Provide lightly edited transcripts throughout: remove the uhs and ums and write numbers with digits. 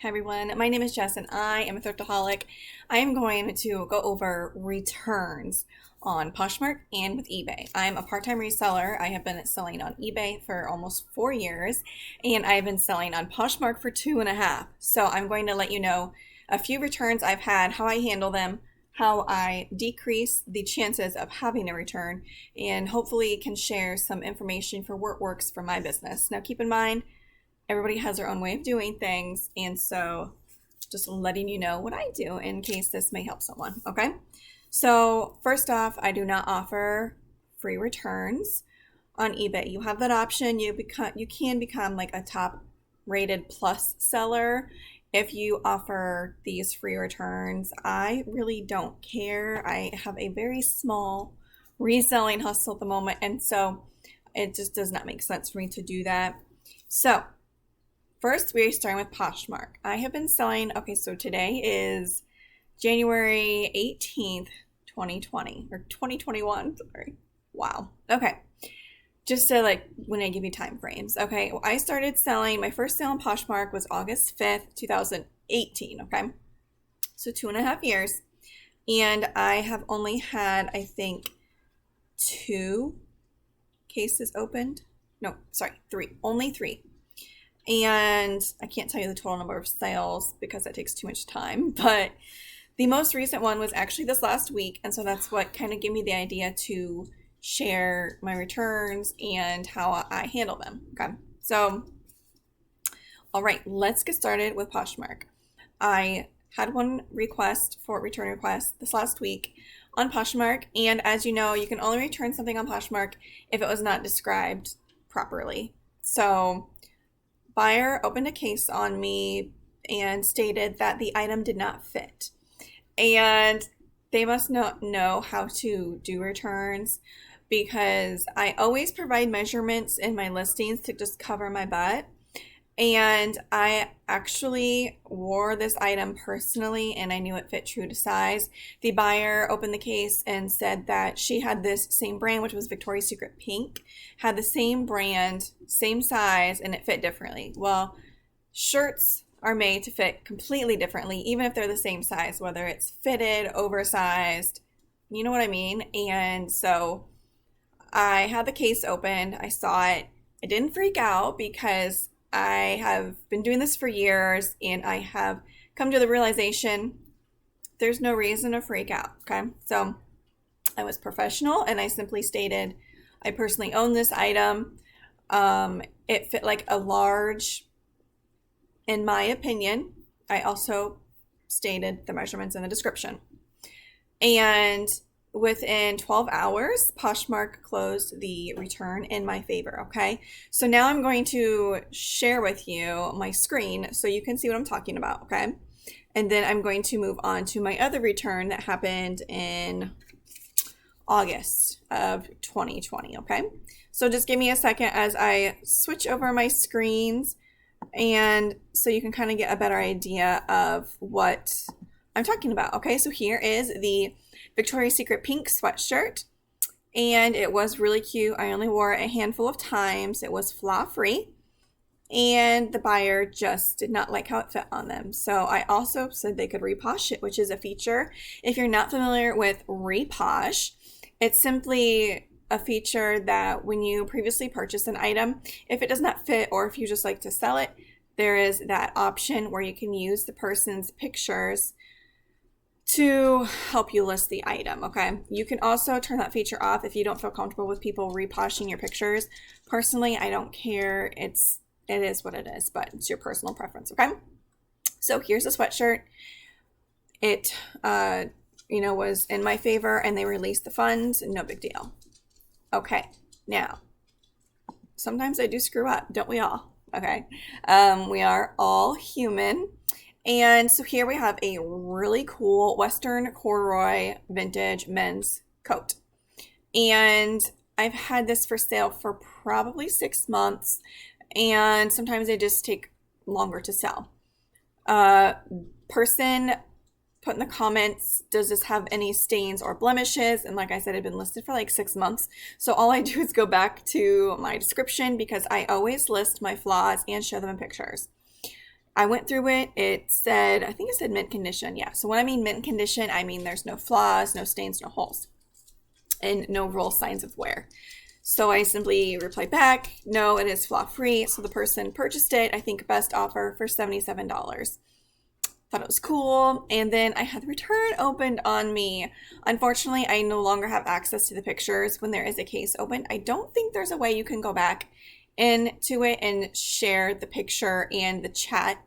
Hi everyone, my name is Jess and I am a thriftaholic. I am going to go over returns on Poshmark and with eBay. I'm a part-time reseller. I have been selling on eBay for almost 4 years and I've been selling on Poshmark for 2.5. So I'm going to let you know a few returns I've had, how I handle them, how I decrease the chances of having a return, and hopefully can share some information for what works for my business. Now keep in mind, everybody has their own way of doing things, and so just letting you know what I do in case this may help someone, okay? So first off, I do not offer free returns on eBay. You have that option. You can become like a top rated plus seller if you offer these free returns. I really don't care. I have a very small reselling hustle at the moment, and so it just does not make sense for me to do that. So first, we're starting with Poshmark. I have been selling, okay, so today is January 18th, 2020, or 2021, sorry. Wow. Okay. Just to when I give you time frames. Okay, well, I started selling, my first sale on Poshmark was August 5th, 2018, okay? So 2.5 years. And I have only had, I think, 2 cases opened. No, sorry, 3. Only 3. And I can't tell you the total number of sales because that takes too much time, but the most recent one was actually this last week, and so that's what kind of gave me the idea to share my returns and how I handle them. Okay, so all right, let's get started with Poshmark. I had one return request this last week on Poshmark, and as you know, you can only return something on Poshmark if it was not described properly. So buyer opened a case on me and stated that the item did not fit. And they must not know how to do returns because I always provide measurements in my listings to just cover my butt. And I actually wore this item personally and I knew it fit true to size. The buyer opened the case and said that she had this same brand, which was Victoria's Secret Pink, had the same brand, same size, and it fit differently. Well, shirts are made to fit completely differently, even if they're the same size, whether it's fitted, oversized, you know what I mean? And so I had the case opened. I saw it. I didn't freak out because I have been doing this for years and I have come to the realization there's no reason to freak out, okay? So I was professional and I simply stated I personally own this item. It fit like a large, in my opinion. I also stated the measurements in the description. And within 12 hours, Poshmark closed the return in my favor, okay? So now I'm going to share with you my screen so you can see what I'm talking about, okay? And then I'm going to move on to my other return that happened in August of 2020, okay? So just give me a second as I switch over my screens and so you can kind of get a better idea of what I'm talking about, okay? So here is the Victoria's Secret Pink sweatshirt, and it was really cute. I only wore it a handful of times. It was flaw-free, and the buyer just did not like how it fit on them. So I also said they could reposh it, which is a feature. If you're not familiar with reposh, it's simply a feature that when you previously purchased an item, if it does not fit or if you just like to sell it, there is that option where you can use the person's pictures to help you list the item, okay? You can also turn that feature off if you don't feel comfortable with people reposhing your pictures. Personally, I don't care. It is what it is, but it's your personal preference, okay? So here's a sweatshirt. It, was in my favor and they released the funds. No big deal. Okay, now, sometimes I do screw up, don't we all? Okay, we are all human. And so here we have a really cool Western corduroy vintage men's coat. And I've had this for sale for probably 6 months. And sometimes they just take longer to sell. Person put in the comments, does this have any stains or blemishes? And like I said, it's been listed for like 6 months. So all I do is go back to my description because I always list my flaws and show them in pictures. I went through it. It said, I think it said mint condition. Yeah. So when I mean mint condition, I mean there's no flaws, no stains, no holes, and no real signs of wear. So I simply replied back, no, it is flaw free. So the person purchased it, I think best offer for $77. Thought it was cool. And then I had the return opened on me. Unfortunately, I no longer have access to the pictures when there is a case open. I don't think there's a way you can go back into it and share the picture and the chat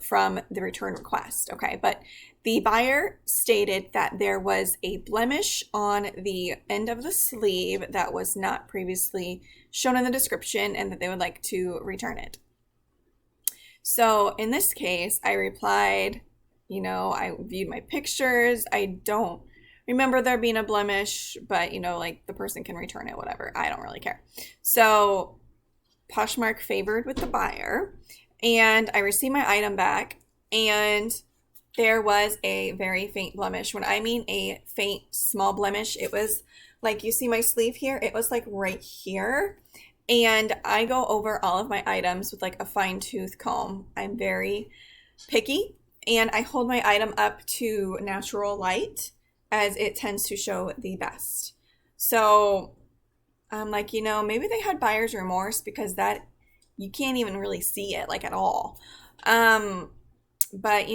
from the return request. Okay, but the buyer stated that there was a blemish on the end of the sleeve that was not previously shown in the description and that they would like to return it. So in this case, I replied, I viewed my pictures. I don't remember there being a blemish, but like the person can return it, whatever. I don't really care. So Poshmark favored with the buyer, and I received my item back, and there was a very faint blemish. When I mean a faint, small blemish, it was like, you see my sleeve here? It was like right here. And I go over all of my items with like a fine tooth comb. I'm very picky, and I hold my item up to natural light as it tends to show the best. So I'm like, maybe they had buyer's remorse, because that you can't even really see it like at all. But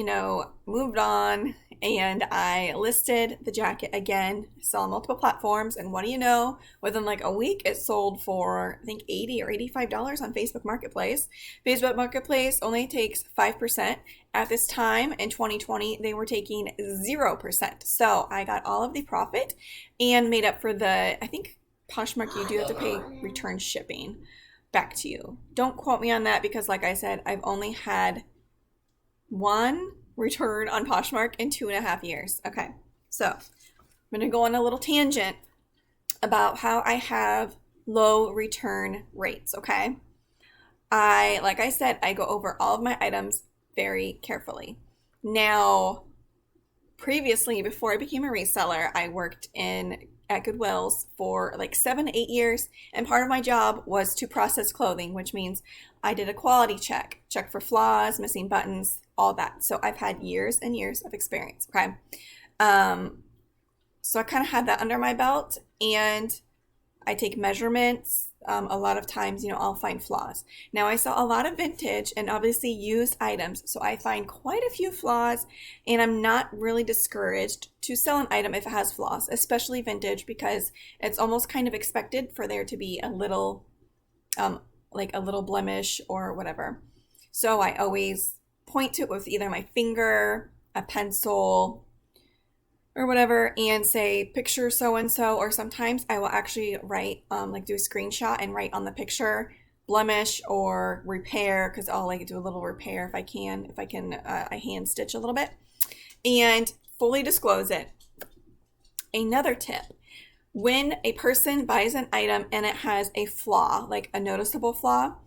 moved on, and I listed the jacket again, saw on multiple platforms, and what do you know? Within like a week, it sold for I think $80 or $85 on Facebook Marketplace. Facebook Marketplace only takes 5%. At this time in 2020, they were taking 0%. So I got all of the profit and made up for I think Poshmark, you do have to pay return shipping back to you. Don't quote me on that, because like I said, I've only had one return on Poshmark in 2.5 years. Okay, so I'm going to go on a little tangent about how I have low return rates, okay? Like I said, I go over all of my items very carefully. Now, previously, before I became a reseller, I worked at Goodwill's for like 7-8 years, and part of my job was to process clothing, which means I did a quality check for flaws, missing buttons, all that. So I've had years and years of experience, okay? So I kind of had that under my belt, and I take measurements. A lot of times, I'll find flaws. Now, I sell a lot of vintage and obviously used items, so I find quite a few flaws, and I'm not really discouraged to sell an item if it has flaws, especially vintage, because it's almost kind of expected for there to be a little, like a little blemish or whatever. So I always point to it with either my finger, a pencil, or whatever, and say picture so-and-so, or sometimes I will actually write, like do a screenshot and write on the picture blemish or repair, because I'll like do a little repair if I can, I hand stitch a little bit, and fully disclose it. Another tip: when a person buys an item and it has a flaw, like a noticeable flaw,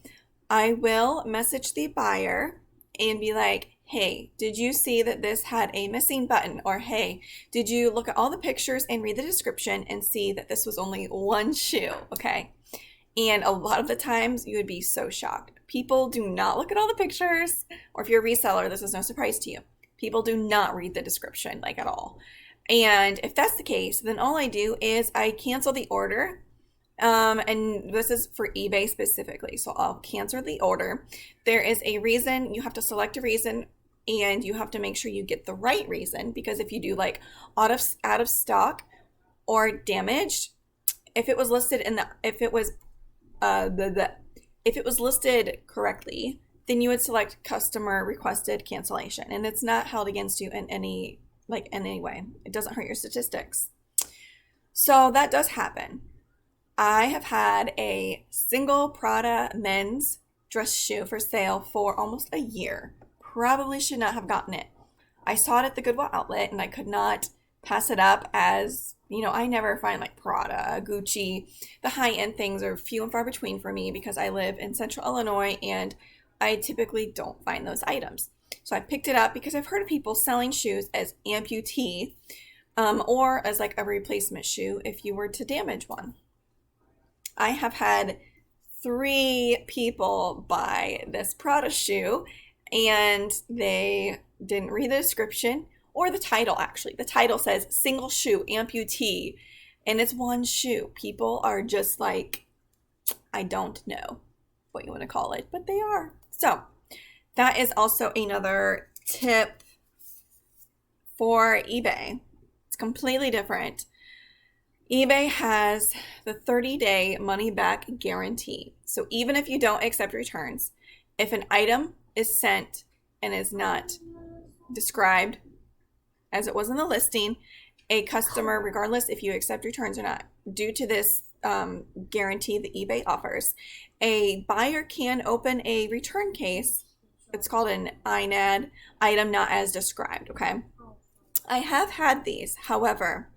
I will message the buyer and be like, hey, did you see that this had a missing button? Or hey, did you look at all the pictures and read the description and see that this was only one shoe? Okay. And a lot of the times you would be so shocked. People do not look at all the pictures, or if you're a reseller, this is no surprise to you. People do not read the description like at all. And if that's the case, then all I do is I cancel the order. And this is for eBay specifically. So I'll cancel the order. There is a reason. You have to select a reason, and you have to make sure you get the right reason, because if you do like out of stock or damaged, if it was listed if it was listed correctly, then you would select customer requested cancellation, and it's not held against you in any way. It doesn't hurt your statistics. So that does happen. I have had a single Prada men's dress shoe for sale for almost a year. Probably should not have gotten it. I saw it at the Goodwill outlet, and I could not pass it up, as, I never find like Prada, Gucci. The high-end things are few and far between for me, because I live in central Illinois, and I typically don't find those items. So I picked it up because I've heard of people selling shoes as amputee, or as like a replacement shoe if you were to damage one. I have had 3 people buy this Prada shoe, and they didn't read the description or the title. Actually, the title says single shoe amputee, and it's one shoe. People are just like, I don't know what you want to call it, but they are. So that is also another tip for eBay. It's completely different. eBay has the 30-day money-back guarantee. So even if you don't accept returns, if an item is sent and is not described as it was in the listing, a customer, regardless if you accept returns or not, due to this guarantee that eBay offers, a buyer can open a return case. It's called an INAD, item not as described, okay? I have had these. However,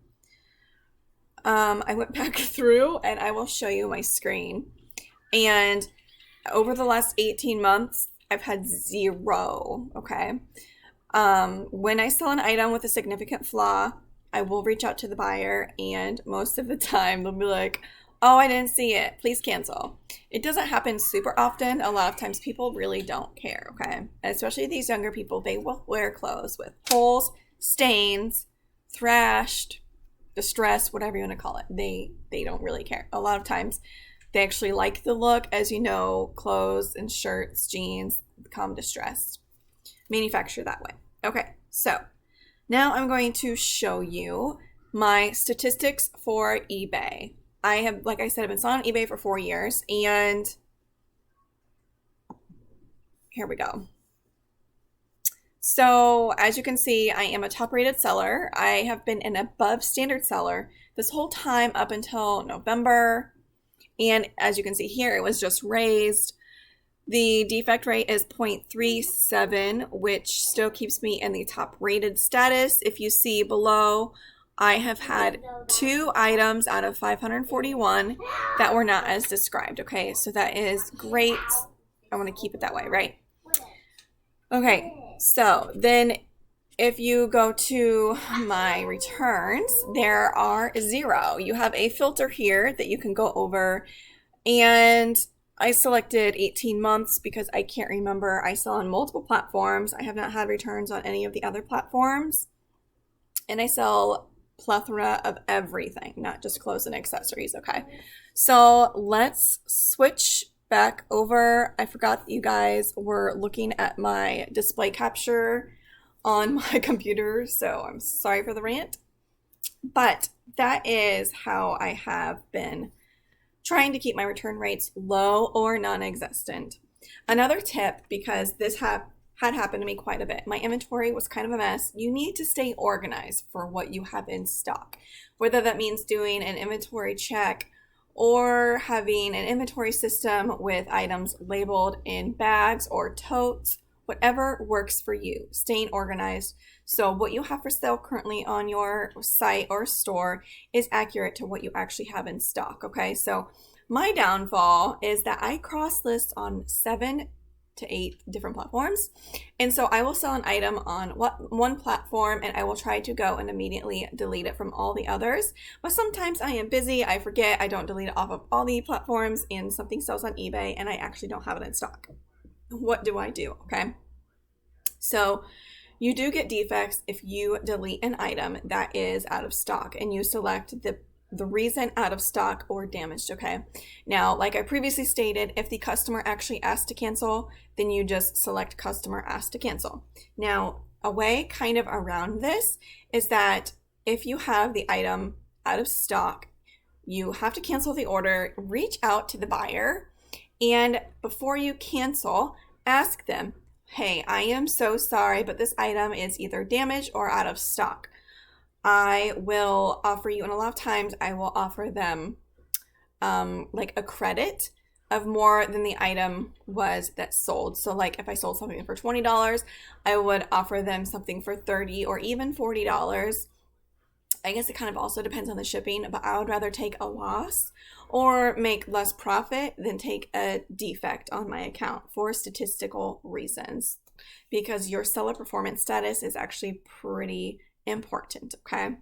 I went back through and I will show you my screen. And over the last 18 months, I've had 0, okay? When I sell an item with a significant flaw, I will reach out to the buyer, and most of the time they'll be like, oh, I didn't see it. Please cancel. It doesn't happen super often. A lot of times people really don't care, okay? And especially these younger people, they will wear clothes with holes, stains, thrashed, distressed, whatever you want to call it. They don't really care. A lot of times they actually like the look. As you know, clothes and shirts, jeans become distressed. Manufactured that way. Okay, so now I'm going to show you my statistics for eBay. I have, like I said, I've been selling on eBay for 4 years, and here we go. So as you can see, I am a top rated seller. I have been an above standard seller this whole time up until November. And as you can see here, it was just raised. The defect rate is 0.37, which still keeps me in the top rated status. If you see below, I have had 2 items out of 541 that were not as described. Okay, so that is great. I want to keep it that way, right? Okay, so then if you go to my returns, there are 0. You have a filter here that you can go over, and I selected 18 months because I can't remember. I sell on multiple platforms. I have not had returns on any of the other platforms, and I sell plethora of everything, not just clothes and accessories, okay? So let's switch back over. I forgot that you guys were looking at my display capture on my computer, so I'm sorry for the rant. But that is how I have been trying to keep my return rates low or non-existent. Another tip, because this had happened to me quite a bit. My inventory was kind of a mess. You need to stay organized for what you have in stock, whether that means doing an inventory check or having an inventory system with items labeled in bags or totes, whatever works for you. Staying organized so what you have for sale currently on your site or store is accurate to what you actually have in stock, okay? So my downfall is that I cross list on 7 to 8 different platforms. And so I will sell an item on one platform and I will try to go and immediately delete it from all the others. But sometimes I am busy, I forget, I don't delete it off of all the platforms, and something sells on eBay and I actually don't have it in stock. What do I do? Okay. So you do get defects if you delete an item that is out of stock and you select the reason out of stock or damaged, okay? Now, like I previously stated, if the customer actually asks to cancel, then you just select customer asked to cancel. Now, a way kind of around this is that if you have the item out of stock, you have to cancel the order, reach out to the buyer, and before you cancel, ask them, hey, I am so sorry, but this item is either damaged or out of stock. I will offer you, and a lot of times I will offer them like a credit of more than the item was that sold. So like if I sold something for $20, I would offer them something for $30 or even $40. I guess it kind of also depends on the shipping, but I would rather take a loss or make less profit than take a defect on my account for statistical reasons, because your seller performance status is actually pretty important, okay?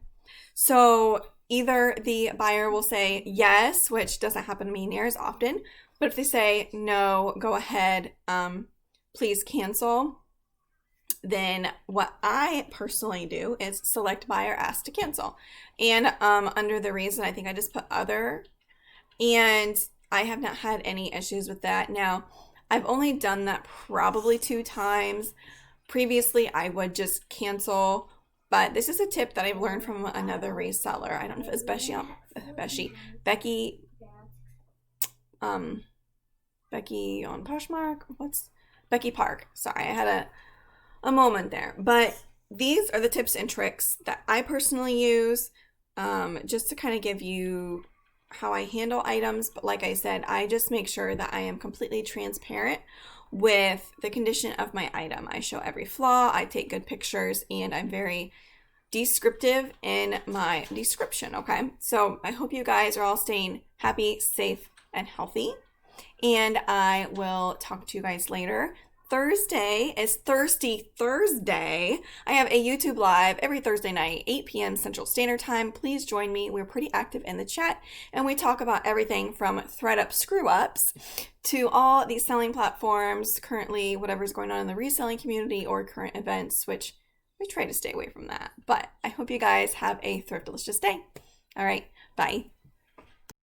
So either the buyer will say yes, which doesn't happen to me near as often, but if they say no, go ahead, please cancel, then what I personally do is select buy or ask to cancel. And under the reason, I think I just put other, and I have not had any issues with that. Now, I've only done that probably 2 times. Previously, I would just cancel, but this is a tip that I've learned from another reseller. I don't know if it's Becky on Poshmark. Becky Park? Sorry, I had a moment there. But these are the tips and tricks that I personally use, just to kind of give you how I handle items. But like I said, I just make sure that I am completely transparent with the condition of my item. I show every flaw, I take good pictures, and I'm very descriptive in my description, okay? So I hope you guys are all staying happy, safe, and healthy. And I will talk to you guys later. Thursday is Thirsty Thursday. I have a YouTube live every Thursday night, 8 p.m. Central Standard Time. Please join me. We're pretty active in the chat, and we talk about everything from thread-up screw-ups to all these selling platforms, currently whatever's going on in the reselling community or current events, which we try to stay away from that. But I hope you guys have a thriftlicious day. All right, bye.